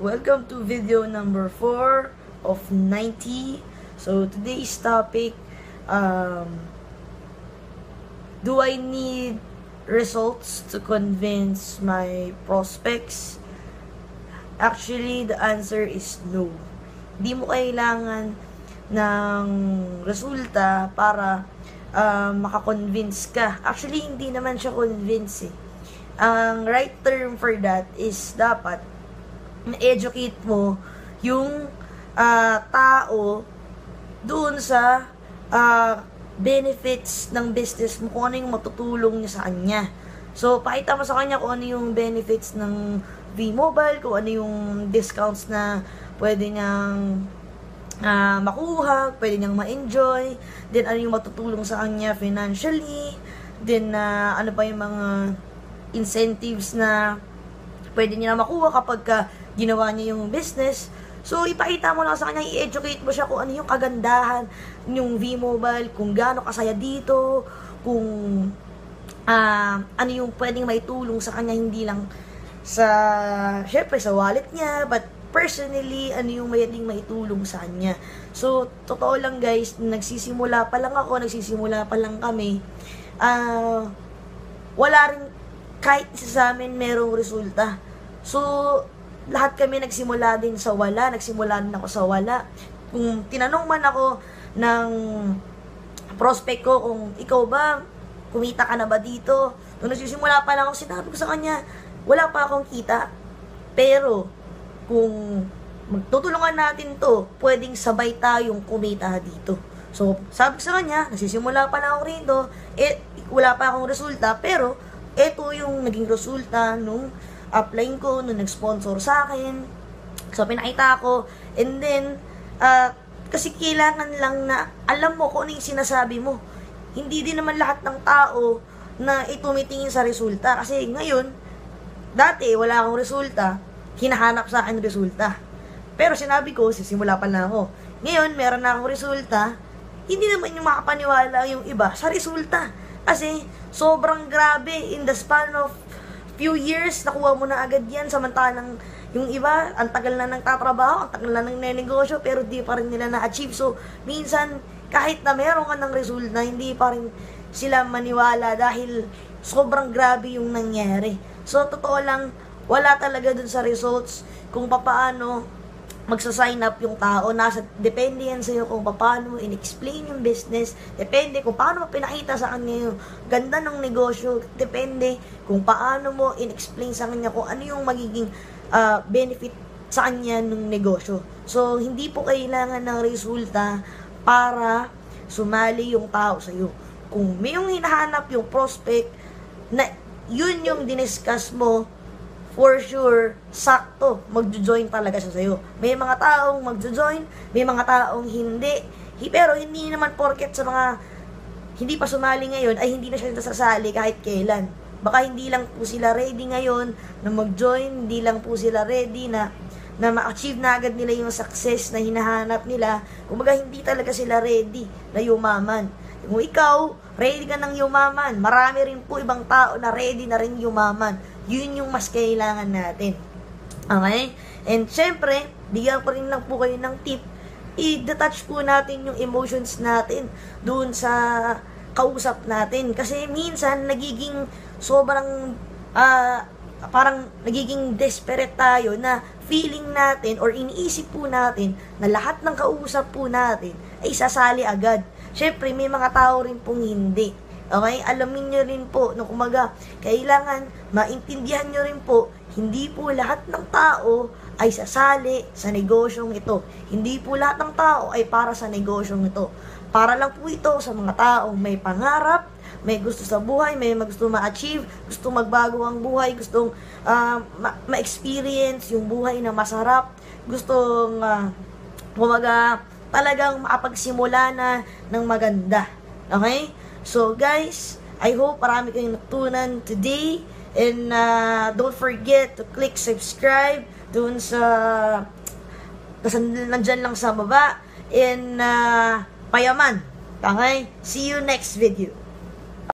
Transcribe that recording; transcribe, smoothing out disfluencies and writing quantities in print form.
Welcome to video number 4 of 90. So today's topic, do I need results to convince my prospects? Actually, the answer is no. Hindi mo kailangan ng resulta para makakonvince ka. Actually, hindi naman siya convince eh. Ang right term for that is dapat na-educate mo yung tao doon sa benefits ng business mo, kung ano yung matutulong niya sa kanya. So, pakita mo sa kanya kung ano yung benefits ng V-Mobile, kung ano yung discounts na pwede niyang makuha, pwede niyang ma-enjoy, then ano yung matutulong sa kanya financially, then ano pa yung mga incentives na pwede niya na makuha kapag ginawa niya yung business. So, ipakita mo lang sa kanya, i-educate mo siya kung ano yung kagandahan yung V-Mobile, kung gaano kasaya dito, kung ano yung pwedeng maitulong sa kanya, hindi lang sa, syempre, sa wallet niya, but personally, ano yung pwedeng maitulong sa kanya. So, totoo lang guys, nagsisimula pa lang ako, nagsisimula pa lang kami, wala rin kahit isa sa amin merong resulta. So, lahat kami nagsimula din sa wala, nagsimula din ako sa wala. Kung tinanong man ako ng prospect ko kung ikaw ba, kumita ka na ba dito? Nung nagsisimula pa lang ako, sinabi ko sa kanya, wala pa akong kita. Pero, kung magtutulungan natin to, pwedeng sabay tayong kumita dito. So, sabi ko sa kanya, nagsisimula pa lang ako rito, wala pa akong resulta, pero, eto yung naging resulta nung upline ko, nung nag-sponsor sa akin. So, pinakita ko. And then, kasi kailangan lang na alam mo kung ano yung sinasabi mo. Hindi din naman lahat ng tao na itumitingin sa resulta. Kasi ngayon, dati wala akong resulta, hinahanap sa akin resulta. Pero sinabi ko, sisimula pa lang ako. Ngayon, meron na akong resulta, hindi naman yung makapaniwala yung iba sa resulta. Kasi, sobrang grabe in the span of few years, nakuha mo na agad yan, samantalang yung iba, ang tagal na nagtatrabaho, ang tagal na nang nenegosyo, pero di pa rin nila na-achieve. So, minsan, kahit na meron ka ng resulta, hindi pa rin sila maniwala dahil sobrang grabe yung nangyari. So, totoo lang, wala talaga dun sa results kung paano magsasign up yung tao. Depende yan sa'yo kung paano mo in-explain yung business. Depende kung paano mo pinakita sa kanya yung ganda ng negosyo. Depende kung paano mo in-explain sa kanya kung ano yung magiging benefit sa kanya ng negosyo. So, hindi po kailangan ng resulta para sumali yung tao sa'yo. Kung may yung hinahanap yung prospect na yun yung diniscuss mo, for sure, sakto, magjo-join talaga siya sa'yo. May mga taong magjo-join, may mga taong hindi. Pero hindi naman porket sa mga hindi pa sumali ngayon, ay hindi na siya nasasali kahit kailan. Baka hindi lang po sila ready ngayon na mag-join, hindi lang po sila ready na ma-achieve na agad nila yung success na hinahanap nila. Kumbaga, hindi talaga sila ready na yumaman. Kung ikaw, ready ka ng yumaman, marami rin po ibang tao na ready na rin yumaman. Yun yung mas kailangan natin. Okay? And syempre, bigyan ko rin lang po kayo ng tip. I-detach po natin yung emotions natin doon sa kausap natin. Kasi minsan, nagiging sobrang, parang nagiging desperate tayo na feeling natin or iniisip po natin na lahat ng kausap po natin ay sasali agad. Syempre, may mga tao rin pong hindi. Okay? Alamin nyo rin po, no, kumaga, kailangan maintindihan nyo rin po, hindi po lahat ng tao ay sasali sa negosyong ito. Hindi po lahat ng tao ay para sa negosyong ito. Para lang po ito sa mga taong may pangarap, may gusto sa buhay, may gusto ma-achieve, gusto magbago ang buhay, gustong ma-experience yung buhay na masarap, gustong, kumaga, talagang makapagsimula na ng maganda. Okay? So guys, I hope marami kayong natutunan today. And don't forget to click subscribe dun sa nandyan lang sa baba. And payaman. Okay? See you next video.